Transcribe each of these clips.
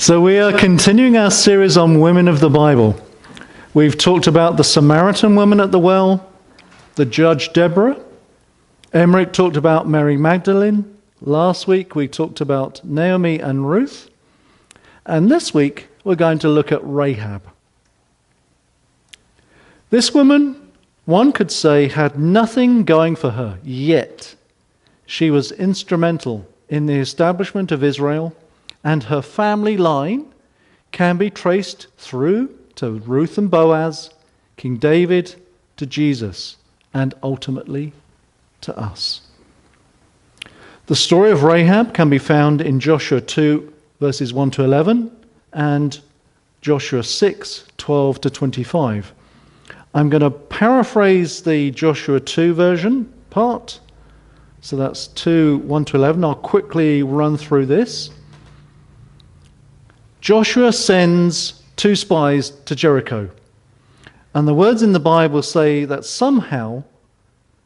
So we are continuing our series on women of the Bible. We've talked about the Samaritan woman at the well, the judge Deborah. Emmerich talked about Mary Magdalene. Last week we talked about Naomi and Ruth. And this week we're going to look at Rahab. This woman, one could say, had nothing going for her, yet she was instrumental in the establishment of Israel, and her family line can be traced through to Ruth and Boaz, King David, to Jesus, and ultimately to us. The story of Rahab can be found in Joshua 2, verses 1 to 11, and Joshua 6, 12 to 25. I'm going to paraphrase the Joshua 2 version part. So that's 2, 1 to 11. I'll quickly run through this. Joshua sends 2 spies to Jericho. And the words in the Bible say that somehow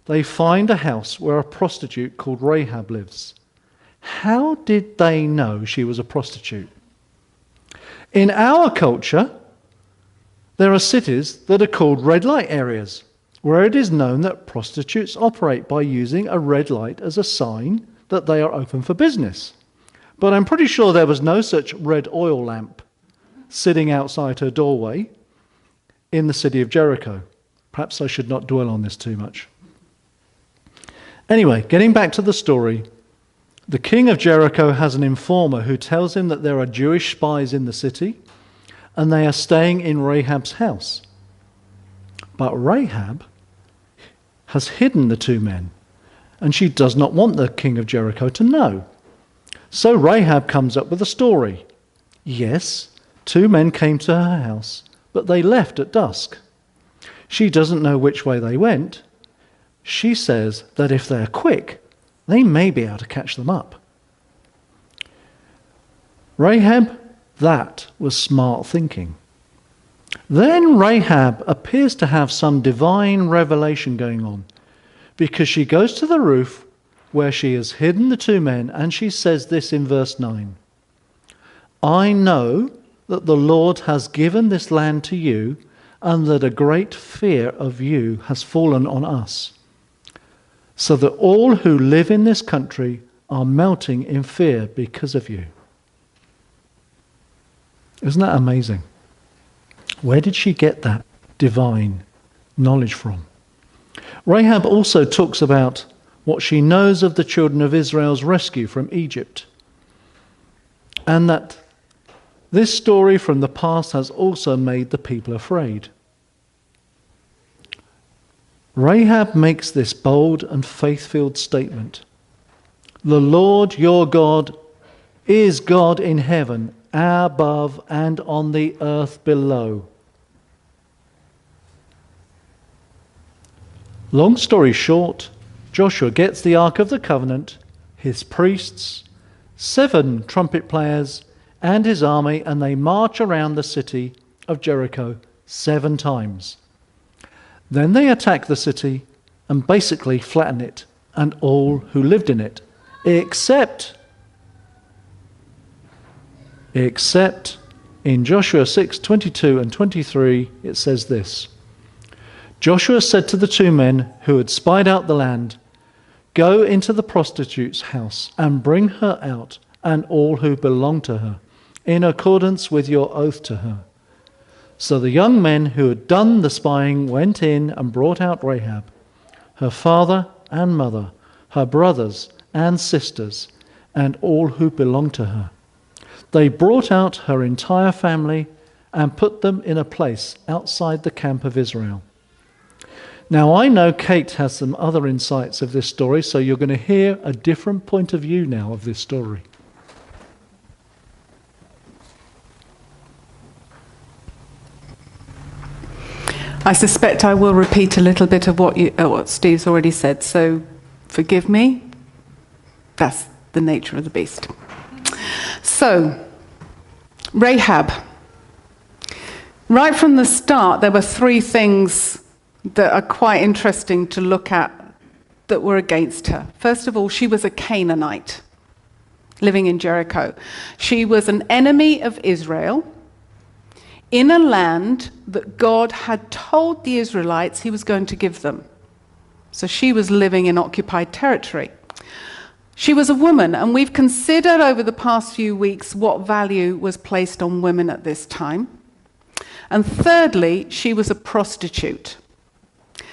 they find a house where a prostitute called Rahab lives. How did they know she was a prostitute? In our culture, there are cities that are called red light areas, where it is known that prostitutes operate by using a red light as a sign that they are open for business. But I'm pretty sure there was no such red oil lamp sitting outside her doorway in the city of Jericho. Perhaps I should not dwell on this too much. Anyway, getting back to the story, the king of Jericho has an informer who tells him that there are Jewish spies in the city and they are staying in Rahab's house. But Rahab has hidden the 2 men, and she does not want the king of Jericho to know. So Rahab comes up with a story. Yes, 2 men came to her house, but they left at dusk. She doesn't know which way they went. She says that if they're quick, they may be able to catch them up. Rahab, that was smart thinking. Then Rahab appears to have some divine revelation going on, because she goes to the roof where she has hidden the 2 men, and she says this in verse 9. I know that the Lord has given this land to you, and that a great fear of you has fallen on us, so that all who live in this country are melting in fear because of you. Isn't that amazing? Where did she get that divine knowledge from? Rahab also talks about what she knows of the children of Israel's rescue from Egypt, and that this story from the past has also made the people afraid. Rahab makes this bold and faith-filled statement. The Lord your God is God in heaven, above and on the earth below. Long story short, Joshua gets the Ark of the Covenant, his priests, 7 trumpet players, and his army, and they march around the city of Jericho 7 times. Then they attack the city and basically flatten it and all who lived in it, except in Joshua 6:22 and 23, it says this. Joshua said to the 2 men who had spied out the land, go into the prostitute's house and bring her out and all who belong to her, in accordance with your oath to her. So the young men who had done the spying went in and brought out Rahab, her father and mother, her brothers and sisters, and all who belonged to her. They brought out her entire family and put them in a place outside the camp of Israel. Now I know Kate has some other insights of this story, so you're going to hear a different point of view now of this story. I suspect I will repeat a little bit of what Steve's already said, so forgive me. That's the nature of the beast. So, Rahab. Right from the start, there were 3 things that are quite interesting to look at that were against her. First of all, she was a Canaanite. living in Jericho. She was an enemy of Israel in a land that God had told the Israelites he was going to give them. So she was living in occupied territory. She was a woman, and we've considered over the past few weeks what value was placed on women at this time. And thirdly, she was a prostitute.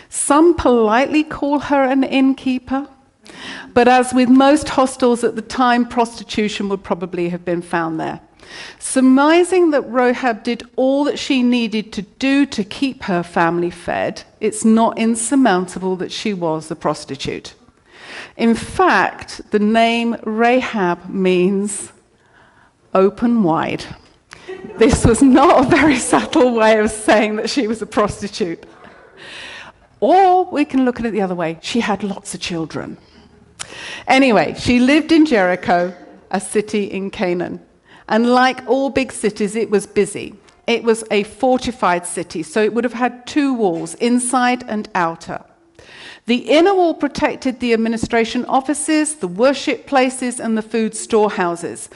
Some politely call her an innkeeper, but as with most hostels at the time, prostitution would probably have been found there. Surmising that Rahab did all that she needed to do to keep her family fed, it's not insurmountable that she was a prostitute. In fact, the name Rahab means open wide. This was not a very subtle way of saying that she was a prostitute. Or we can look at it the other way. She had lots of children. Anyway, she lived in Jericho, a city in Canaan. And like all big cities, it was busy. It was a fortified city, so it would have had two walls, inside and outer. The inner wall protected the administration offices, the worship places, and the food storehouses.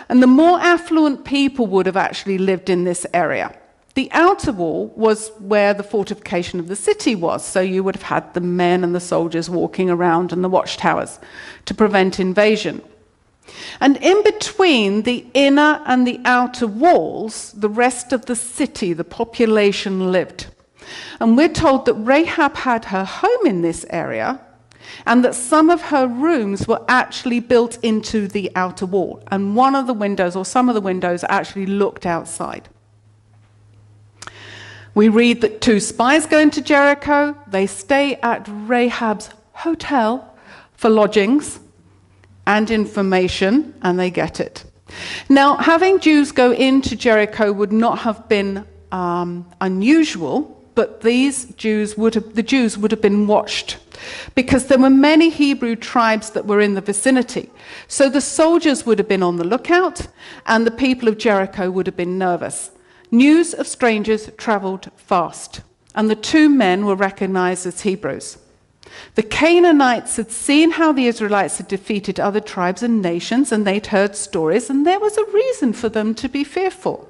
And the more affluent people would have actually lived in this area. The outer wall was where the fortification of the city was, so you would have had the men and the soldiers walking around and the watchtowers to prevent invasion. And in between the inner and the outer walls, the rest of the city, the population lived. And we're told that Rahab had her home in this area, and that some of her rooms were actually built into the outer wall. And one of the windows, or some of the windows, actually looked outside. We read that two spies go into Jericho. They stay at Rahab's hotel for lodgings and information, and they get it. Now, having Jews go into Jericho would not have been unusual, but the Jews would have been watched, because there were many Hebrew tribes that were in the vicinity. So the soldiers would have been on the lookout, and the people of Jericho would have been nervous. News of strangers traveled fast, and the two men were recognized as Hebrews. The Canaanites had seen how the Israelites had defeated other tribes and nations, and they'd heard stories, and there was a reason for them to be fearful.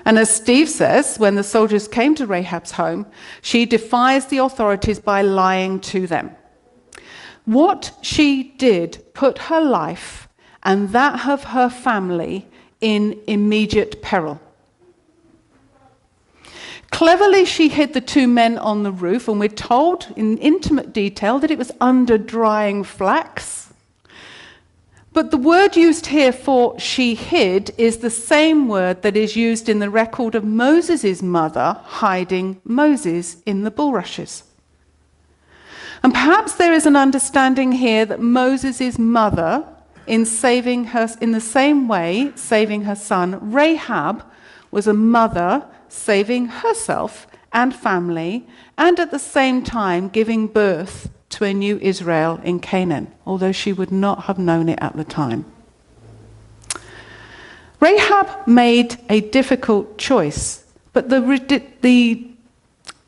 And as Steve says, when the soldiers came to Rahab's home, she defies the authorities by lying to them. What she did put her life and that of her family in immediate peril. Cleverly, she hid the two men on the roof, and we're told in intimate detail that it was under drying flax. But the word used here for she hid is the same word that is used in the record of Moses' mother hiding Moses in the bulrushes. And perhaps there is an understanding here that Moses' mother, in the same way saving her son, Rahab was a mother saving herself and family, and at the same time giving birth to a new Israel in Canaan, although she would not have known it at the time. Rahab made a difficult choice, but the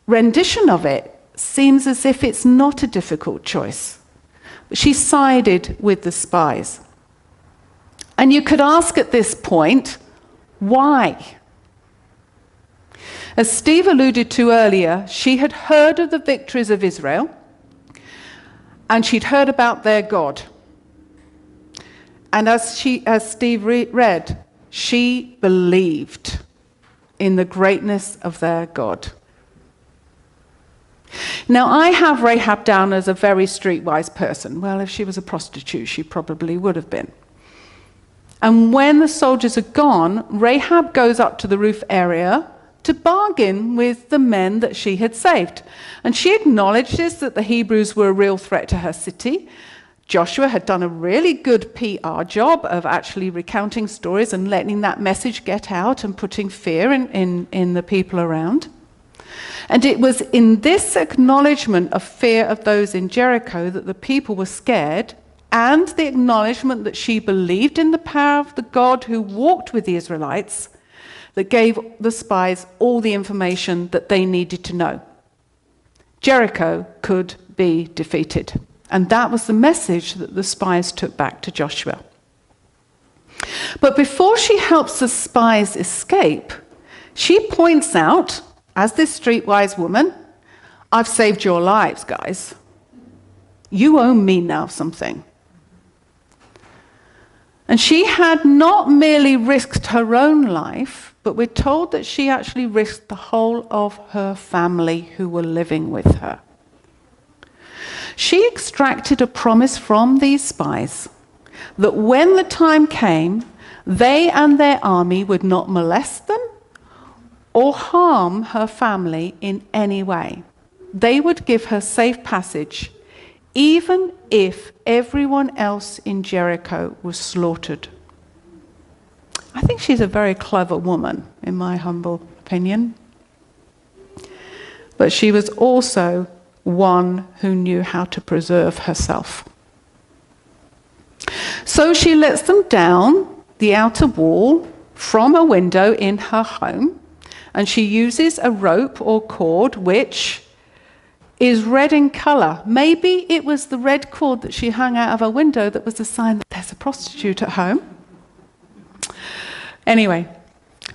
rendition of it seems as if it's not a difficult choice. She sided with the spies. And you could ask at this point, why? As Steve alluded to earlier, she had heard of the victories of Israel, and she'd heard about their God. And as Steve read, she believed in the greatness of their God. Now, I have Rahab down as a very streetwise person. Well, if she was a prostitute, she probably would have been. And when the soldiers are gone, Rahab goes up to the roof area to bargain with the men that she had saved. And she acknowledges that the Hebrews were a real threat to her city. Joshua had done a really good PR job of actually recounting stories and letting that message get out and putting fear in the people around. And it was in this acknowledgement of fear of those in Jericho that the people were scared, and the acknowledgement that she believed in the power of the God who walked with the Israelites, that gave the spies all the information that they needed to know. Jericho could be defeated. And that was the message that the spies took back to Joshua. But before she helps the spies escape, she points out, as this streetwise woman, I've saved your lives, guys. You owe me now something. And she had not merely risked her own life, but we're told that she actually risked the whole of her family who were living with her. She extracted a promise from these spies that when the time came, they and their army would not molest them or harm her family in any way. They would give her safe passage, even if everyone else in Jericho was slaughtered. I think she's a very clever woman, in my humble opinion. But she was also one who knew how to preserve herself. So she lets them down the outer wall from a window in her home, and she uses a rope or cord which is red in colour. Maybe it was the red cord that she hung out of her window that was a sign that there's a prostitute at home. Anyway,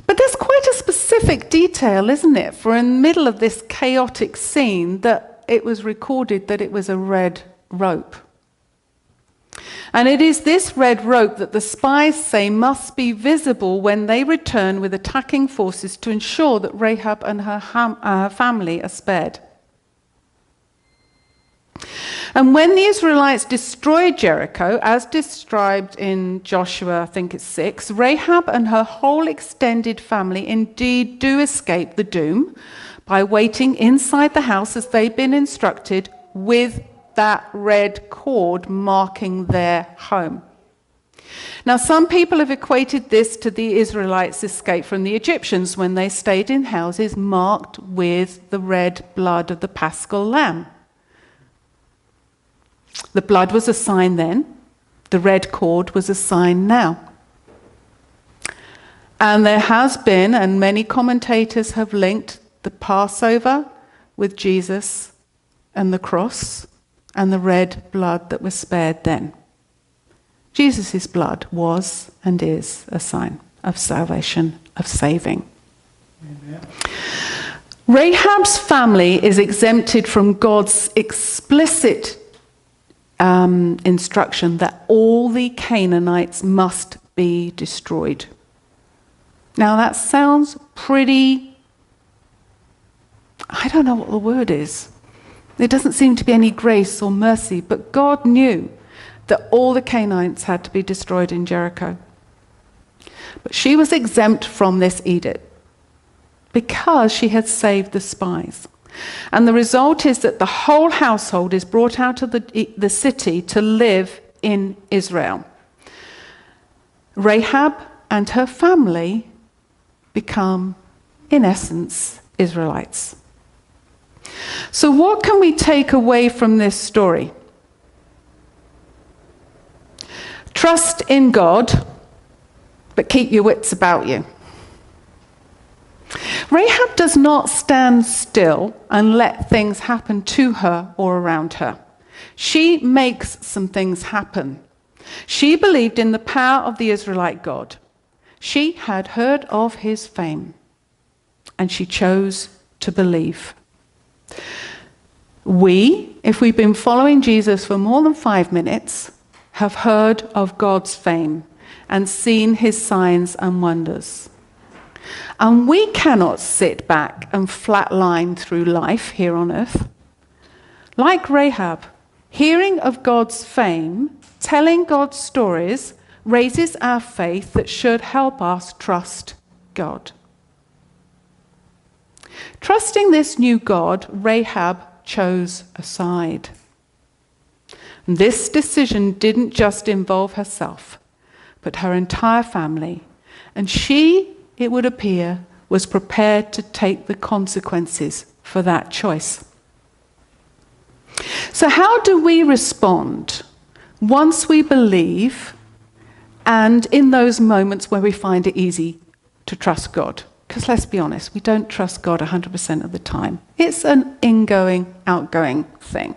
but there's quite a specific detail, isn't it, for in the middle of this chaotic scene that it was recorded that it was a red rope. And it is this red rope that the spies say must be visible when they return with attacking forces to ensure that Rahab and her family are spared. And when the Israelites destroyed Jericho, as described in Joshua, I think it's 6, Rahab and her whole extended family indeed do escape the doom by waiting inside the house as they've been instructed with that red cord marking their home. Now, some people have equated this to the Israelites' escape from the Egyptians when they stayed in houses marked with the red blood of the Paschal lamb. The blood was a sign then. The red cord was a sign now. And there has been, and many commentators have linked the Passover with Jesus and the cross and the red blood that was spared then. Jesus' blood was and is a sign of salvation, of saving. Amen. Rahab's family is exempted from God's explicit instruction that all the Canaanites must be destroyed. Now that sounds pretty, I don't know what the word is. There doesn't seem to be any grace or mercy, but God knew that all the Canaanites had to be destroyed in Jericho. But she was exempt from this edict because she had saved the spies. And the result is that the whole household is brought out of the city to live in Israel. Rahab and her family become, in essence, Israelites. So what can we take away from this story? Trust in God, but keep your wits about you. Rahab does not stand still and let things happen to her or around her. She makes some things happen. She believed in the power of the Israelite God. She had heard of his fame, and she chose to believe. We, if we've been following Jesus for more than 5 minutes, have heard of God's fame and seen his signs and wonders. And we cannot sit back and flatline through life here on earth. Like Rahab, hearing of God's fame, telling God's stories, raises our faith that should help us trust God. Trusting this new God, Rahab chose a side. This decision didn't just involve herself, but her entire family. And she, it would appear, was prepared to take the consequences for that choice. So how do we respond once we believe and in those moments where we find it easy to trust God? Because let's be honest, we don't trust God 100% of the time. It's an ingoing, outgoing thing.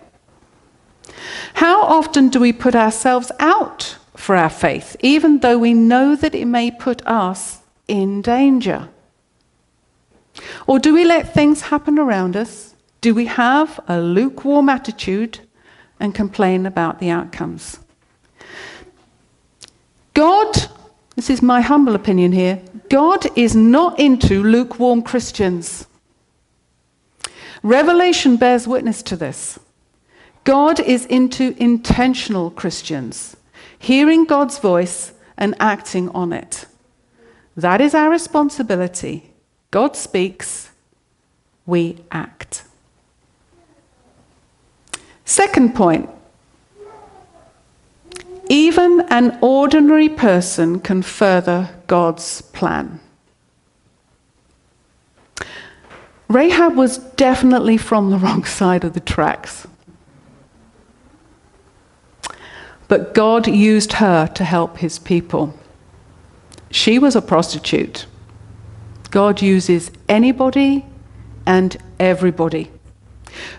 How often do we put ourselves out for our faith, even though we know that it may put us in danger? Or do we let things happen around us? Do we have a lukewarm attitude and complain about the outcomes? God, this is my humble opinion here, God is not into lukewarm Christians. Revelation bears witness to this. God is into intentional Christians, hearing God's voice and acting on it. That is our responsibility. God speaks, we act. Second point. Even an ordinary person can further God's plan. Rahab was definitely from the wrong side of the tracks. But God used her to help his people. She was a prostitute. God uses anybody and everybody.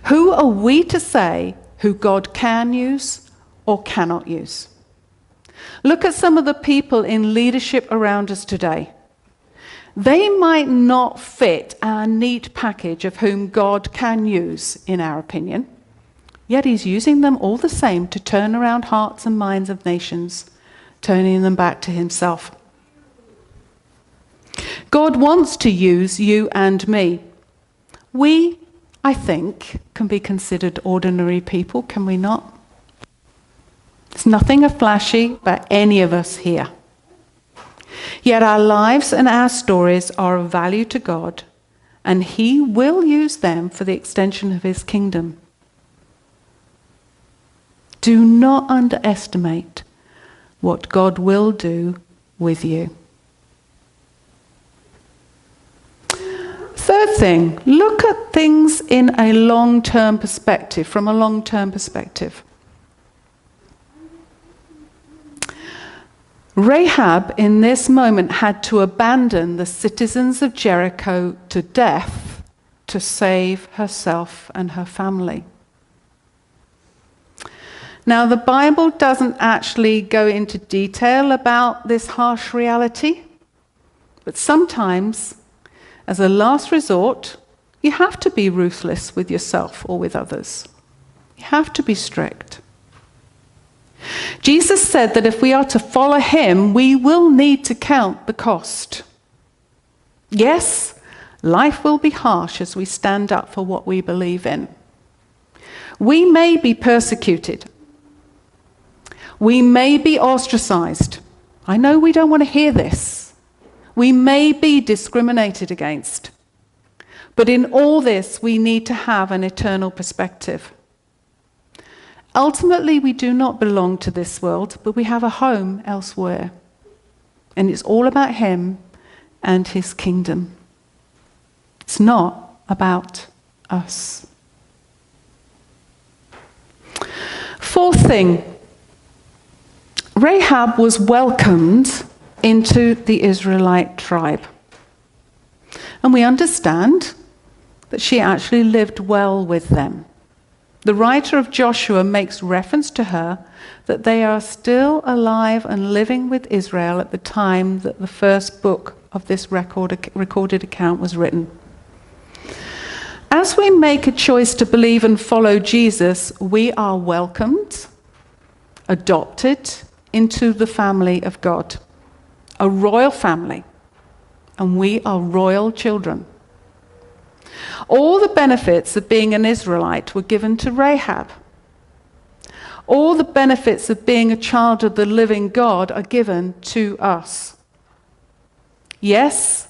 Who are we to say who God can use or cannot use? Look at some of the people in leadership around us today. They might not fit our neat package of whom God can use, in our opinion. Yet he's using them all the same to turn around hearts and minds of nations, turning them back to himself. God wants to use you and me. We, I think, can be considered ordinary people, can we not? There's nothing flashy about any of us here. Yet our lives and our stories are of value to God, and he will use them for the extension of his kingdom. Do not underestimate what God will do with you. Third thing, look at things in a long-term perspective, from a long-term perspective. Rahab, in this moment, had to abandon the citizens of Jericho to death to save herself and her family. Now, the Bible doesn't actually go into detail about this harsh reality, but sometimes, as a last resort, you have to be ruthless with yourself or with others. You have to be strict. Jesus said that if we are to follow him, we will need to count the cost. Yes, life will be harsh as we stand up for what we believe in. We may be persecuted. We may be ostracized. I know we don't want to hear this. We may be discriminated against. But in all this, we need to have an eternal perspective. Ultimately, we do not belong to this world, but we have a home elsewhere. And it's all about him and his kingdom. It's not about us. Fourth thing, Rahab was welcomed into the Israelite tribe. And we understand that she actually lived well with them. The writer of Joshua makes reference to her that they are still alive and living with Israel at the time that the first book of this recorded account was written. As we make a choice to believe and follow Jesus, we are welcomed, adopted into the family of God, a royal family, and we are royal children. All the benefits of being an Israelite were given to Rahab. All the benefits of being a child of the living God are given to us. Yes,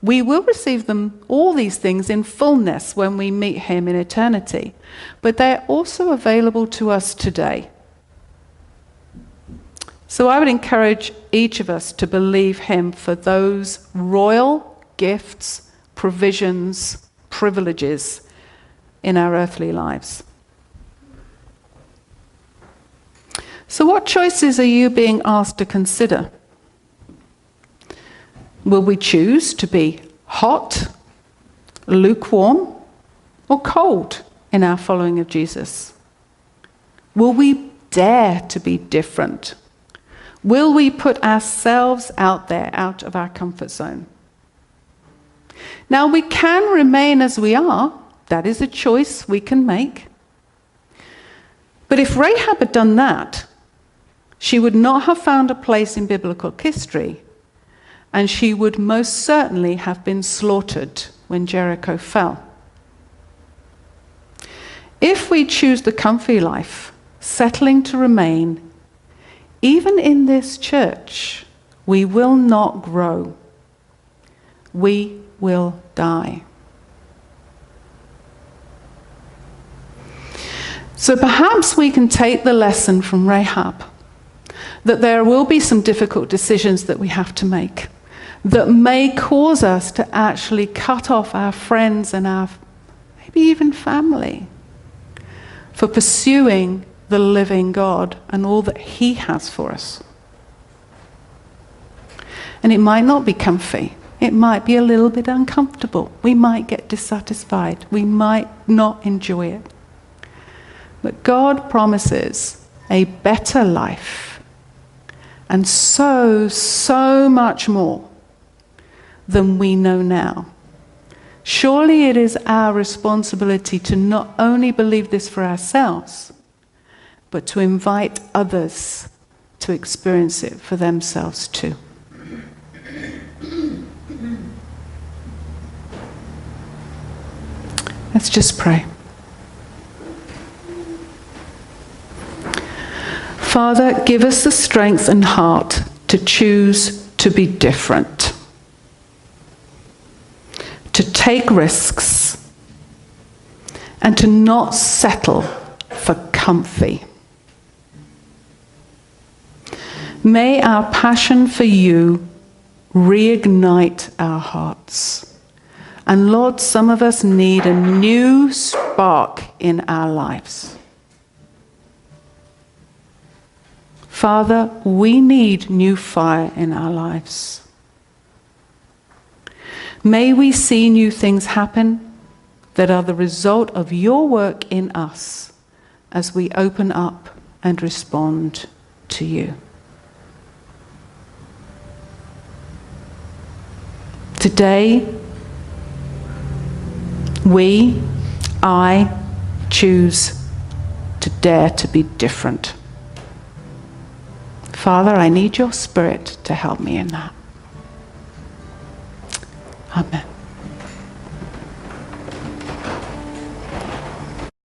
we will receive them, all these things, in fullness when we meet him in eternity, but they're also available to us today. So I would encourage each of us to believe him for those royal gifts, provisions, privileges in our earthly lives. So what choices are you being asked to consider? Will we choose to be hot, lukewarm, or cold in our following of Jesus? Will we dare to be different? Will we put ourselves out there, out of our comfort zone? Now, we can remain as we are. That is a choice we can make. But if Rahab had done that, she would not have found a place in biblical history, and she would most certainly have been slaughtered when Jericho fell. If we choose the comfy life, settling to remain, even in this church, we will not grow. We will die. So perhaps we can take the lesson from Rahab, that there will be some difficult decisions that we have to make, that may cause us to actually cut off our friends and our maybe even family for pursuing the living God and all that He has for us. And it might not be comfy. It might be a little bit uncomfortable. We might get dissatisfied. We might not enjoy it. But God promises a better life, and so, so much more than we know now. Surely it is our responsibility to not only believe this for ourselves, but to invite others to experience it for themselves too. Let's just pray. Father, give us the strength and heart to choose to be different, to take risks, and to not settle for comfy. May our passion for you reignite our hearts. And Lord, some of us need a new spark in our lives. Father, we need new fire in our lives. May we see new things happen that are the result of your work in us as we open up and respond to you. Today, I choose to dare to be different. Father, I need your Spirit to help me in that. Amen.